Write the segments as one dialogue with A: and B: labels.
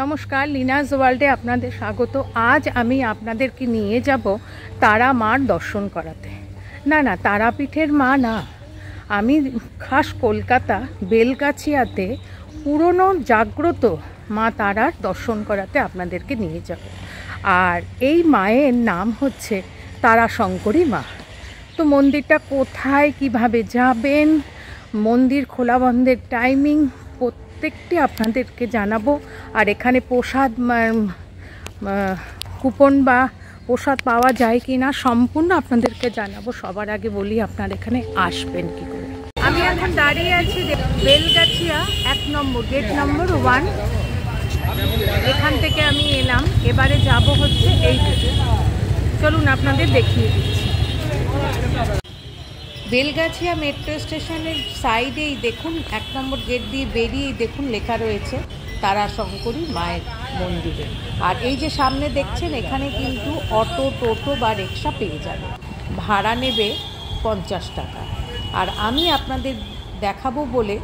A: নমস্কার, লিনাস ওয়ার্ল্ডে আপনাদের স্বাগত। আজ আমি আপনাদেরকে নিয়ে যাব তারা মার দর্শন করাতে। না, তারাপীঠের মা না, আমি খাস কলকাতা বেলগাছিয়াতে পুরনো জাগ্রত মা তারার দর্শন করাতে আপনাদেরকে নিয়ে যাব। আর এই মায়ের নাম হচ্ছে তারাশঙ্করী মা। তো মন্দিরটা কোথায়, কিভাবে যাবেন, মন্দির খোলা বন্ধের টাইমিং প্রত্যেকটি আপনাদেরকে জানাবো। আর এখানে প্রসাদ কুপন বা প্রসাদ পাওয়া যায় কি না সম্পূর্ণ আপনাদেরকে জানাবো। সবার আগে বলি আপনারা এখানে আসবেন কি করে। আমি এখন দাঁড়িয়ে আছি বেলগাছিয়া 1 নম্বর গেট নম্বর 1। এখান থেকে আমি এলাম, এবারে যাব হচ্ছে এই দিকে। চলুন আপনাদের দেখিয়ে দিচ্ছি। বেলগাছিয়া মেট্রো স্টেশনের সাইডেই দেখুন 1 নম্বর গেট দিয়ে বেরিয়েই দেখুন লেখা রয়েছে তারাশঙ্করী মায়ের মন্দিরে। আর এই যে সামনে দেখছেন, এখানে কিন্তু অটো, টোটো বা রিক্সা পেয়ে যাবে। ভাড়া নেবে 50 টাকা। আর আমি আপনাদের দেখাবো বলে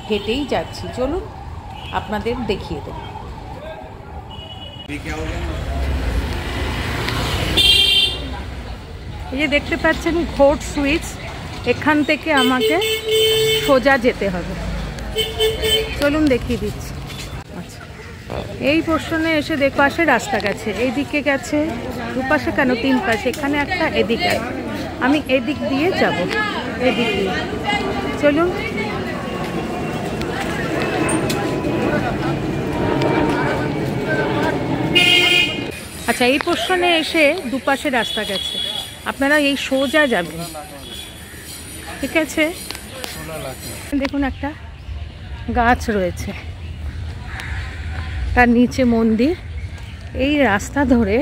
A: হেঁটেই যাচ্ছি। চলুন আপনাদের দেখিয়ে দেব। এই যে দেখতে পাচ্ছেন ঘোট সুইটস, এখান থেকে আমাকে সোজা যেতে হবে। চলুন দেখিয়ে দিচ্ছি। আচ্ছা, এই পোর্শনে এসে পাশে রাস্তা গেছে, এইদিকে গেছে, দুপাশে কেন 3 পাশে, এখানে একটা, এদিকে আছে। আমি এদিক দিয়ে যাব, এদিক দিয়ে। চলুন। আচ্ছা, এই পোর্শনে এসে দুপাশে রাস্তা গেছে, আপনারা এই সোজা যাবেন, ঠিক আছে? দেখুন একটা গাছ রয়েছে, তার নিচে মন্দির। এই রাস্তা ধরে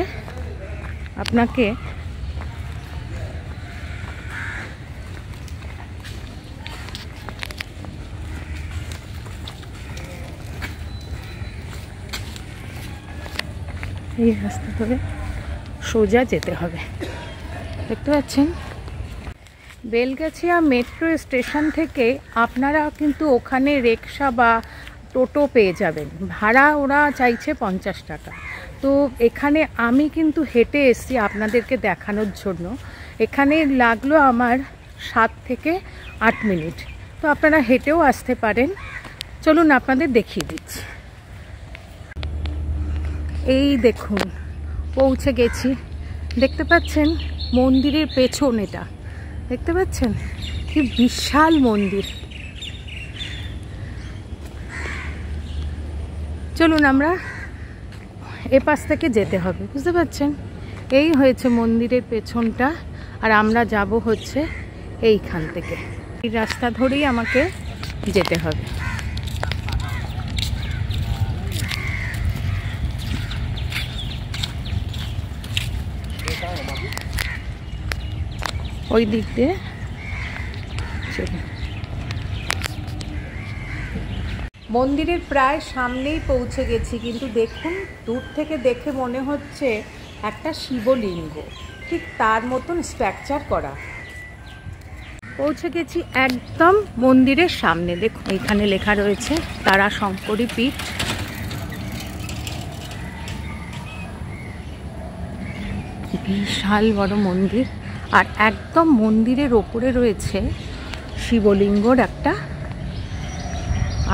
A: আপনাকে এই রাস্তা ধরে সোজা যেতে হবে। দেখতে পাচ্ছেন বেলগাছিয়া মেট্রো স্টেশন থেকে আপনারা কিন্তু ওখানে রিক্সা বা টোটো পেয়ে যাবেন। ভাড়া ওরা চাইছে 50 টাকা। তো এখানে আমি কিন্তু হেঁটে এসেছি আপনাদেরকে দেখানোর জন্য। এখানে লাগলো আমার 7 থেকে 8 মিনিট। তো আপনারা হেঁটেও আসতে পারেন। চলুন আপনাদের দেখিয়ে দিচ্ছি। এই দেখুন পৌঁছে গেছি। দেখতে পাচ্ছেন মন্দিরের পেছন, এটা দেখতে পাচ্ছেন কি বিশাল মন্দির। চলুন আমরা এপাশ থেকে যেতে হবে, বুঝতে পারছেন? এই হয়েছে মন্দিরের পেছনটা, আর আমরা যাব হচ্ছে এইখান থেকে। এই রাস্তা ধরেই আমাকে যেতে হবে। ওই দিক দিয়ে মন্দিরের প্রায় সামনেই পৌঁছে গেছি, কিন্তু দেখুন দূর থেকে দেখে মনে হচ্ছে একটা শিবলিঙ্গ, ঠিক তার মতন স্ট্রাকচার করা। পৌঁছে গেছি একদম মন্দিরের সামনে। দেখুন এখানে লেখা রয়েছে তারাশঙ্করী পীঠ। বিশাল বড় মন্দির, আর একদম মন্দিরের ওপরে রয়েছে শিবলিঙ্গর একটা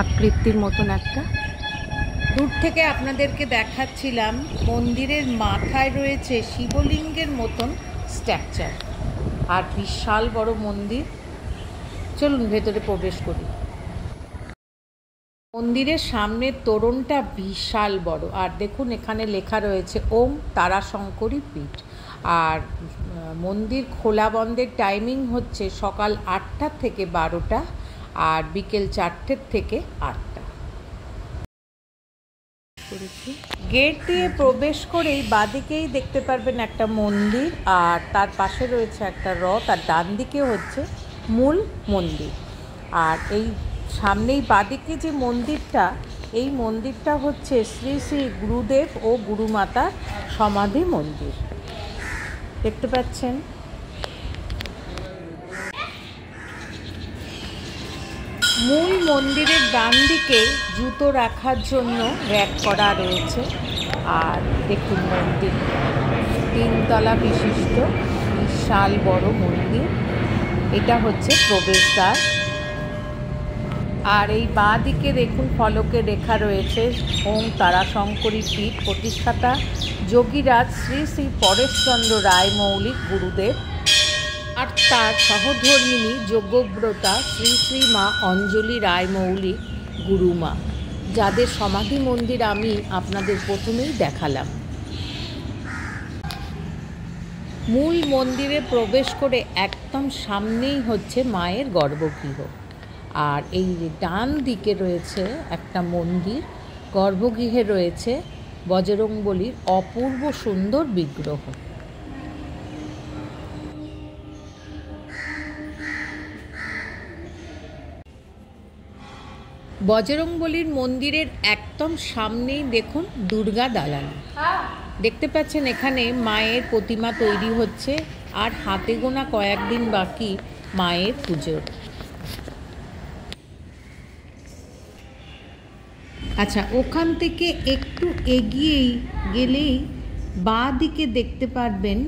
A: আকৃতির মতন একটা। দূর থেকে আপনাদেরকে দেখাচ্ছিলাম মন্দিরের মাথায় রয়েছে শিবলিঙ্গের মতন স্ট্রাকচার, আর বিশাল বড় মন্দির। চলুন ভেতরে প্রবেশ করি। মন্দিরের সামনের তোরণটা বিশাল বড়, আর দেখুন এখানে লেখা রয়েছে ওম তারাশঙ্করী পীঠ। আর মন্দির খোলা বন্ধের টাইমিং হচ্ছে সকাল 8টা থেকে 12টা, আর বিকেল 4টে থেকে 8টা। গেট দিয়ে প্রবেশ করেই বাঁদিকেই দেখতে পারবেন একটা মন্দির, আর তার পাশে রয়েছে একটা রথ, আর ডান দিকে হচ্ছে মূল মন্দির। আর এই সামনেই বাঁদিকে যে মন্দিরটা, এই মন্দিরটা হচ্ছে শ্রী শ্রী গুরুদেব ও গুরুমাতার সমাধি মন্দির। দেখতে পাচ্ছেন। মূল মন্দিরের ডান দিকে জুতো রাখার জন্য র‍্যাক করা রয়েছে। আর দেখুন মন্দির 3 তলা বিশিষ্ট বিশাল বড় মন্দির। এটা হচ্ছে প্রবেশদ্বার। আর এই বাঁ দিকে দেখুন ফলকে লেখা রয়েছে ওম তারাশঙ্করী পীঠ, প্রতিষ্ঠাতা যোগীরাজ শ্রী শ্রী পরেশচন্দ্র রায় মৌলিক গুরুদেব আর তার সহধর্মিণী যজ্ঞব্রতা শ্রী শ্রী মা অঞ্জলি রায় মৌলিক গুরুমা, যাদের সমাধি মন্দির আমি আপনাদের প্রথমেই দেখালাম। মূল মন্দিরে প্রবেশ করে একদম সামনেই হচ্ছে মায়ের গর্ভগৃহ। আর এই ডান দিকে রয়েছে একটা মন্দির, গর্ভগৃহে রয়েছে বজরংবলীর অপূর্ব সুন্দর বিগ্রহ। বজরংবলীর মন্দিরের একদম সামনেই দেখুন দুর্গা দালান দেখতে পাচ্ছেন। এখানে মায়ের প্রতিমা তৈরি হচ্ছে আর হাতে গোনা কয়েকদিন বাকি মায়ের পুজোর। আচ্ছা, ওখান থেকে একটু এগিয়েই গেলেই বাঁ দিকে দেখতে পারবেন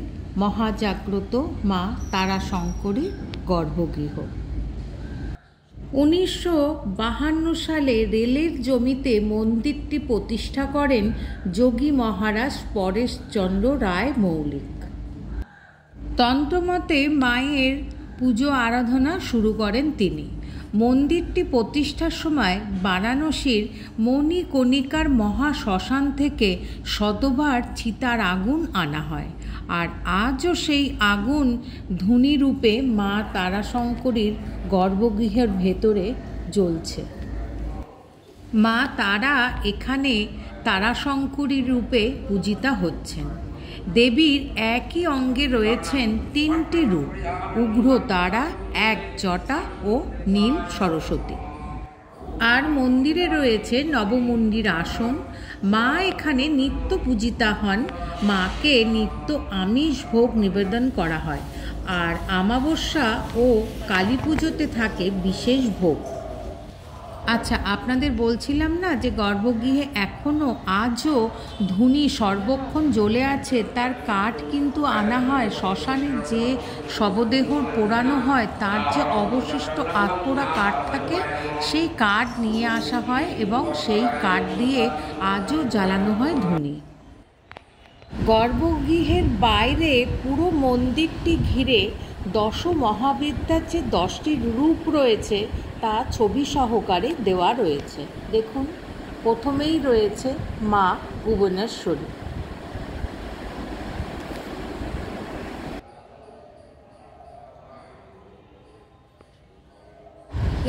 A: মহাজাগ্রত মা তারাশঙ্করী গর্ভগৃহ। 1952 সালে রেলের জমিতে মন্দিরটি প্রতিষ্ঠা করেন যোগী মহারাজ পরেশচন্দ্র রায় মৌলিক। তন্ত্রমতে মায়ের পুজো আরাধনা শুরু করেন তিনি। মন্দিরটি প্রতিষ্ঠার সময় বারাণসীর মণিকণিকার মহাশ্মশান থেকে শতবার চিতার আগুন আনা হয়। আর আজও সেই আগুন ধূনিরূপে মা তারাশঙ্করীর গর্ভগৃহের ভেতরে জ্বলছে। মা তারা এখানে তারাশঙ্করী রূপে পূজিতা হচ্ছেন। দেবীর একই অঙ্গে রয়েছেন 3টি রূপ, উগ্র তারা, এক জটা ও নীল সরস্বতী। আর মন্দিরে রয়েছে নবমন্দির আসন। মা এখানে নিত্য পূজিতা হন। মাকে নিত্য আমিষ ভোগ নিবেদন করা হয়। আর অমাবস্যা ও কালী পুজোতে থাকে বিশেষ ভোগ। আচ্ছা, আপনাদের বলছিলাম না যে গর্ভগৃহে এখনও আজও ধূনি সর্বক্ষণ জ্বলে আছে। তার কাঠ কিন্তু আনা হয় শ্মশানে, যে শবদেহ পোড়ানো হয় তার যে অবশিষ্ট আধপোড়া কাঠ থাকে সেই কাঠ নিয়ে আসা হয় এবং সেই কাঠ দিয়ে আজও জ্বালানো হয় ধূনি। গর্ভগৃহের বাইরে পুরো মন্দিরটি ঘিরে দশ মহাবিদ্যার যে 10টি রূপ রয়েছে তা ছবি সহকারে দেওয়া রয়েছে। দেখুন, প্রথমেই রয়েছে মা ভুবনেশ্বরী।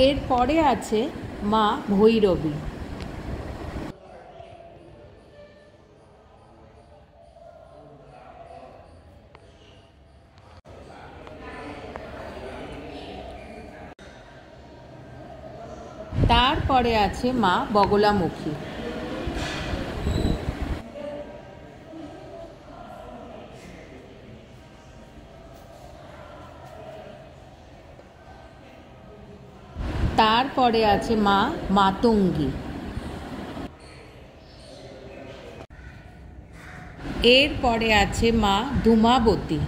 A: এরপরে আছে মা ভৈরবী। তারপরে আছে মা বগলামুখী। তারপরে আছে মা মাতঙ্গী। এরপরে আছে মা ধূমাবতী।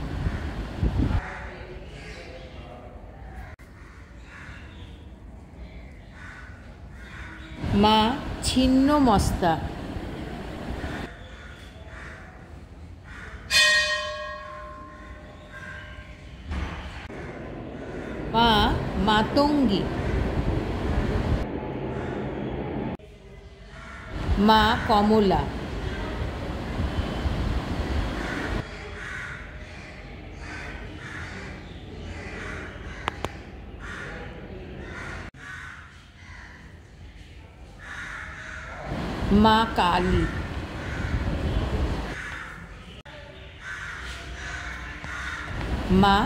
A: মা ছিন্নমস্তা। মা মাতঙ্গী। মা কমলা। মা কালী। মা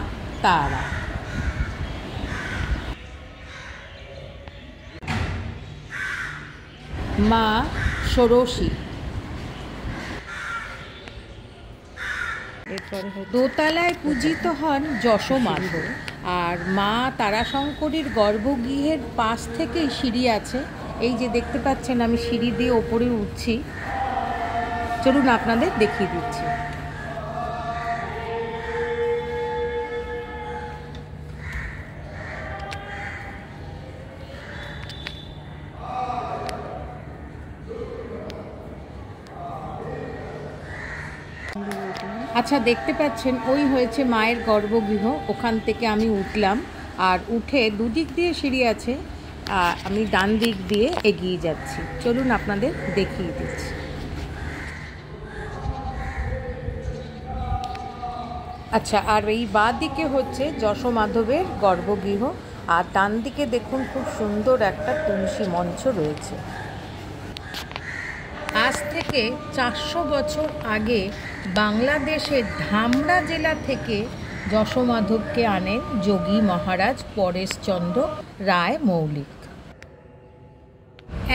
A: তারা। মা ষোড়শী। এরপরে দোতলায় পূজিত হন যশোমাধব, আর মা তারাশঙ্করীর গর্ভগৃহের পাশ থেকেই সিঁড়ি আছে। এই যে দেখতে পাচ্ছেন আমি সিঁড়ি দিয়ে ওপরে উঠছি, চলুন আপনাদের দেখিয়ে দিচ্ছি। আচ্ছা, দেখতে পাচ্ছেন ওই হয়েছে মায়ের গর্ভগৃহ, ওখান থেকে আমি উঠলাম, আর উঠে দুদিক দিয়ে সিঁড়ি আছে, আমি ডান দিক দিয়ে এগিয়ে যাচ্ছি, চলুন আপনাদের দেখিয়ে দিচ্ছি। আচ্ছা, আর এই বাঁ দিকে হচ্ছে যশোমাধবের গর্ভগৃহ, আর ডান দিকে দেখুন খুব সুন্দর একটা তুলসী মঞ্চ রয়েছে। আজ থেকে 400 বছর আগে বাংলাদেশের ধামরা জেলা থেকে যশোমাধবকে আনেন যোগী মহারাজ পরেশচন্দ্র রায় মৌলিক।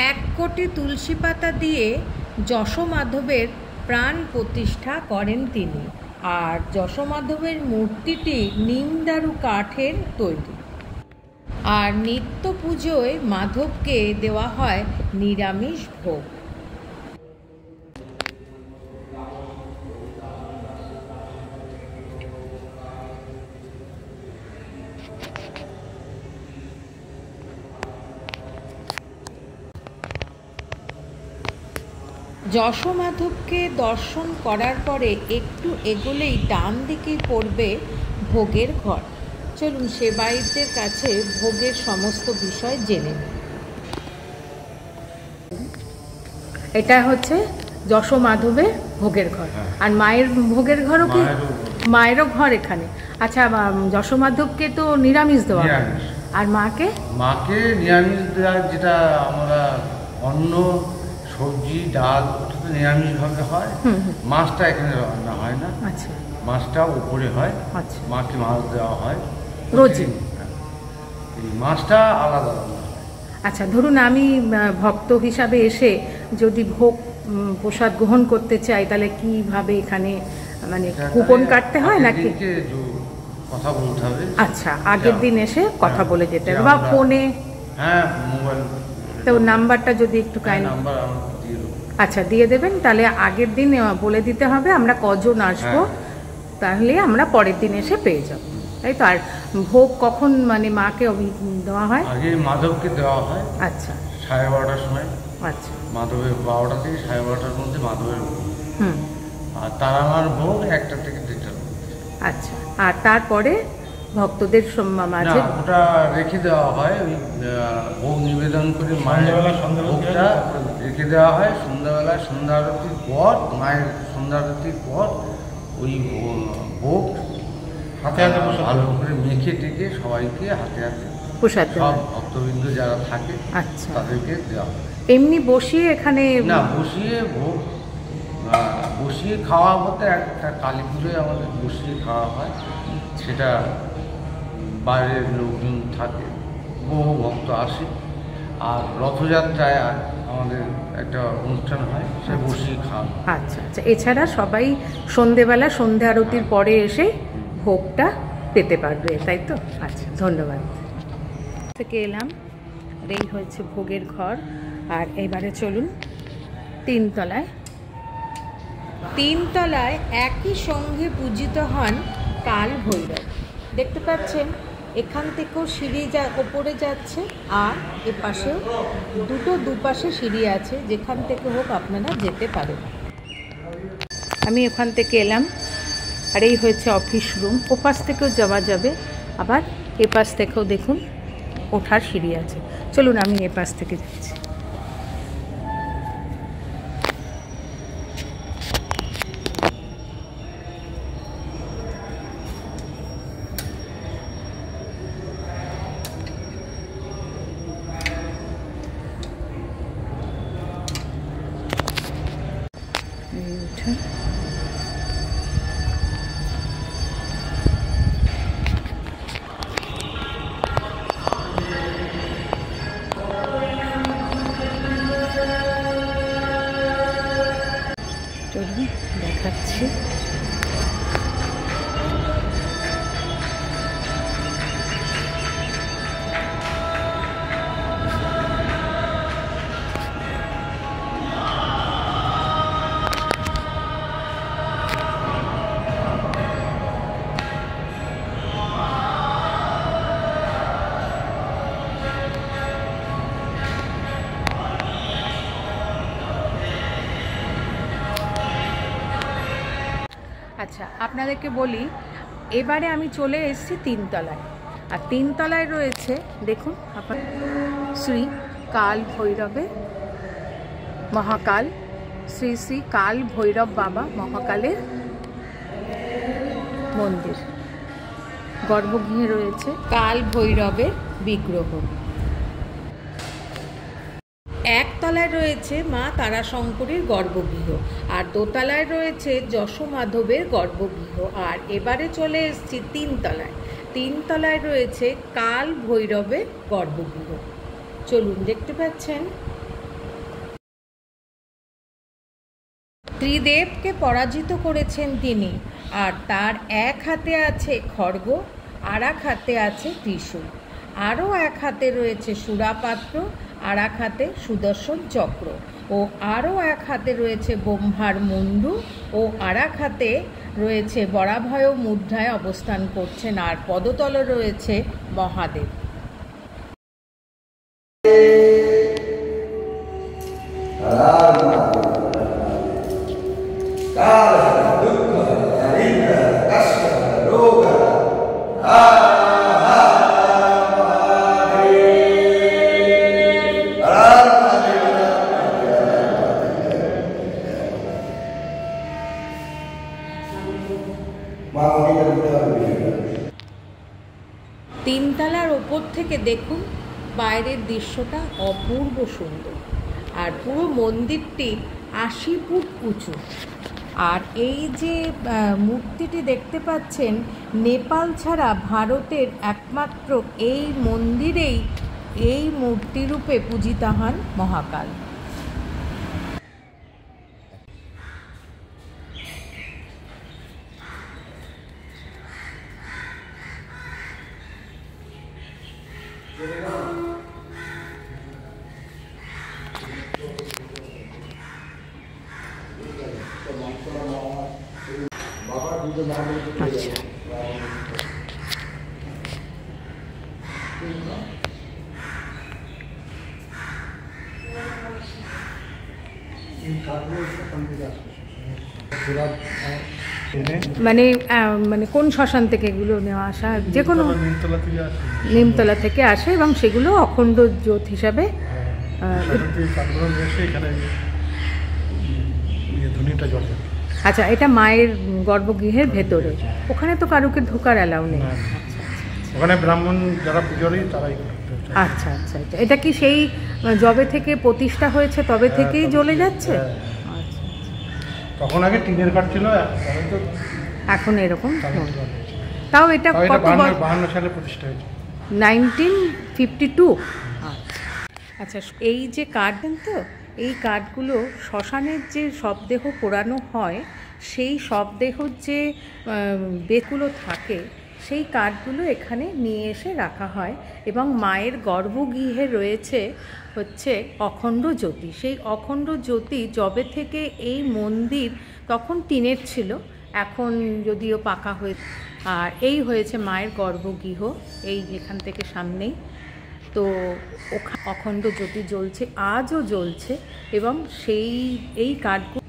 A: 1 কোটি তুলসী পাতা দিয়ে যশোমাধবের প্রাণ প্রতিষ্ঠা করেন তিনি, আর যশোমাধবের মূর্তিটি নিমদারু কাঠের তৈরি। আর নিত্য পুজোয় মাধবকে দেওয়া হয় নিরামিষ ভোগ। যশোমাধবকে দর্শন করার পরে একটু এগোলেই ডান দিকে পড়বে ভোগের ঘর। চলুন সেবায়িতদের কাছে ভোগের সমস্ত বিষয় জেনে নিই। এটা হচ্ছে যশোমাধবের ভোগের ঘর, আর মায়ের ভোগের ঘরও কি? মায়েরও ঘর এখানে। আচ্ছা, যশোমাধবকে তো নিরামিষ দেওয়া হয়, আর মাকে?
B: মাকে নিরামিষ দেওয়া, যেটা আমরা অন্ন সবজি ডাল ওটা তো নিরামিষভাবে হয়। মাছটা এখানে রান্না হয় না।
A: আচ্ছা,
B: মাছটা উপরে হয়।
A: আচ্ছা,
B: মাকে মাছ দেওয়া হয়
A: রোজই।
B: এই মাছটা আলাদা রান্না হয়।
A: আচ্ছা, ধরুন আমি ভক্ত হিসাবে এসে যদি ভোগ প্রসাদ গ্রহণ করতে চাই, তাহলে কিভাবে এখানে মানে কুপন কাটতে হয় নাকি
B: কথা বলতে হবে?
A: আচ্ছা, আগের দিন এসে কথা বলে যেতে হবে, বা ফোনে?
B: হ্যাঁ, মোবাইল।
A: তো নাম্বারটা যদি একটু
B: নাম্বার দিয়ে দেবো।
A: আচ্ছা, দিয়ে দেবেন। তাহলে আগের দিন বলে দিতে হবে আমরা কজন আসবো, তাহলে আমরা পরের দিন এসে পেয়ে যাব, তাই তো? আর ভোগ কখন মানে মাকে দেওয়া হয়?
B: আগে মাধবকে দেওয়া হয়।
A: আচ্ছা,
B: 12:30টার সময়।
A: আচ্ছা,
B: মাধবের 12টা থেকে 12:30টার মধ্যে মাধবের ভোগ। আর তারামার ভোগ 1টা থেকে 2টা।
A: আচ্ছা, আর তারপরে ভক্তদের মাঝে
B: ওটা রেখে দেওয়া হয়, ওই ভোগ নিবেদন করে মায়ের ভোগটা রেখে দেওয়া হয়। সন্ধ্যাবেলায় সন্ধ্যা আরতির পর, মায়ের সন্ধ্যা আরতির পর ওই ভোগ হাতে হাতে ভালো করে মেখে টেকে সবাইকে হাতে হাতে
A: প্রসাদ
B: সব ভক্তবৃন্দ যারা থাকে
A: আচ্ছা
B: তাদেরকে দেওয়া হয়।
A: এমনি বসিয়ে এখানে
B: না, বসিয়ে ভোগ বসিয়ে খাওয়া বলতে একটা কালী পুজোয় আমাদের বসিয়ে খাওয়া হয়। সেটা বাইরের লোকজন থাকে, বহু ভক্ত আসে। আর রথযাত্রায় আমাদের একটা অনুষ্ঠান হয়, সে বসিয়ে খাওয়া।
A: আচ্ছা আচ্ছা, এছাড়া সবাই সন্ধেবেলা সন্ধ্যা আরতির পরে এসে ভোগটা পেতে পারবে, তাই তো? আচ্ছা, ধন্যবাদ। থেকে এলাম, আর এই হচ্ছে ভোগের ঘর। আর এবারে চলুন তিনতলায়। তিনতলায় একই সঙ্গে পূজিত হন কাল ভৈরব। দেখতে পাচ্ছেন এখান থেকেও সিঁড়ি ওপরে যাচ্ছে, আর এপাশেও দুপাশে সিঁড়ি আছে, যেখান থেকে হোক আপনারা যেতে পারেন। আমি ওখান থেকে এলাম, আর এই হয়েছে অফিস রুম। ওপাশ থেকেও যাওয়া যাবে, আবার এপাশ থেকেও দেখুন ওঠার সিঁড়ি আছে। চলুন আমি এপাশ থেকে যাচ্ছি। দেখাচ্ছি আচ্ছা, আপনাদেরকে বলি, এবারে আমি চলে এসেছি তিনতলায়। আর তিনতলায় রয়েছে, দেখুন আপনার, শ্রী কাল ভৈরবের মহাকাল, শ্রী শ্রী কাল ভৈরব বাবা মহাকালের মন্দির। গর্ভগৃহে রয়েছে কাল ভৈরবের বিগ্রহ। একতলায় রয়েছে মা তারাশঙ্করীর গর্ভগৃহ, আর দোতলায় রয়েছে যশোমাধবের গর্ভগৃহ। আর এবারে চলে এসেছি তিনতলায়। তিনতলায় রয়েছে কাল ভৈরবের গর্ভগৃহ। চলুন, দেখতে পাচ্ছেন ত্রিদেবকে পরাজিত করেছেন তিনি, আর তার এক হাতে আছে খড়গ, আর এক হাতে আছে ত্রিশূল, আরও এক হাতে রয়েছে সুরাপাত্র, আর এক হাতে সুদর্শন চক্র, ও আরও এক হাতে রয়েছে ব্রহ্মার মুন্ডু, ও আর এক হাতে রয়েছে বরাভয় মুদ্রায় অবস্থান করছেন, আর পদতলে রয়েছে মহাদেব। তিনতলার ওপর থেকে দেখুন বাইরের দৃশ্যটা অপূর্ব সুন্দর, আর পুরো মন্দিরটি ৮০ ফুট উঁচু। আর এই যে মূর্তিটি দেখতে পাচ্ছেন, নেপাল ছাড়া ভারতের একমাত্র এই মন্দিরেই এই মূর্তিরূপে পূজিতা হন মহাকাল। আচ্ছা, মানে মানে কোন শ্মশান থেকে এগুলো নেওয়া আসা? যে কোনো নিমতলা থেকে আসে, এবং সেগুলো অখণ্ড জ্যোত হিসাবে। আচ্ছা, এটা মায়ের গর্ভগৃহের ভেতরে, ওখানে তো কারুকে ঢোকার অ্যালাউ নেই।
C: ওখানে ব্রাহ্মণ যারা পুজোরী তারাই।
A: আচ্ছা আচ্ছা, এটা কি সেই যবে থেকে প্রতিষ্ঠা হয়েছে তবে থেকেই জ্বলে যাচ্ছে? আচ্ছা,
C: তখন আগে টিনের কাঠ ছিল,
A: এখন এরকম। তাও এটা কত
C: 52 সালে প্রতিষ্ঠা হয়েছে,
A: 1952। আচ্ছা, এই যে কাঠ দেন, তো এই কাঠগুলো শ্মশানের যে শবদেহ পোড়ানো হয়, সেই শবদেহর যে বেগুলো থাকে, সেই কাঠগুলো এখানে নিয়ে এসে রাখা হয়। এবং মায়ের গর্ভগৃহে রয়েছে হচ্ছে অখণ্ড জ্যোতি। সেই অখণ্ড জ্যোতি যবে থেকে এই মন্দির, তখন টিনের ছিল, এখন যদিও পাকা হয়ে, আর এই হয়েছে মায়ের গর্ভগৃহ, এই এখান থেকে সামনেই। তো অখণ্ড জ্যোতি জ্বলছে, আজও জ্বলছে, এবং এই কাঠগুলো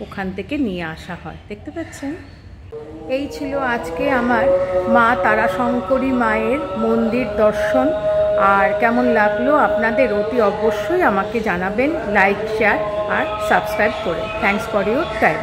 A: ওখান থেকে নিয়ে আসা হয়, দেখতে পাচ্ছেন। এই ছিল আজকে আমার মা তারাশঙ্করী মায়ের মন্দির দর্শন। আর কেমন লাগলো আপনাদের অতি অবশ্যই আমাকে জানাবেন, লাইক, শেয়ার আর সাবস্ক্রাইব করে। Thanks for your time.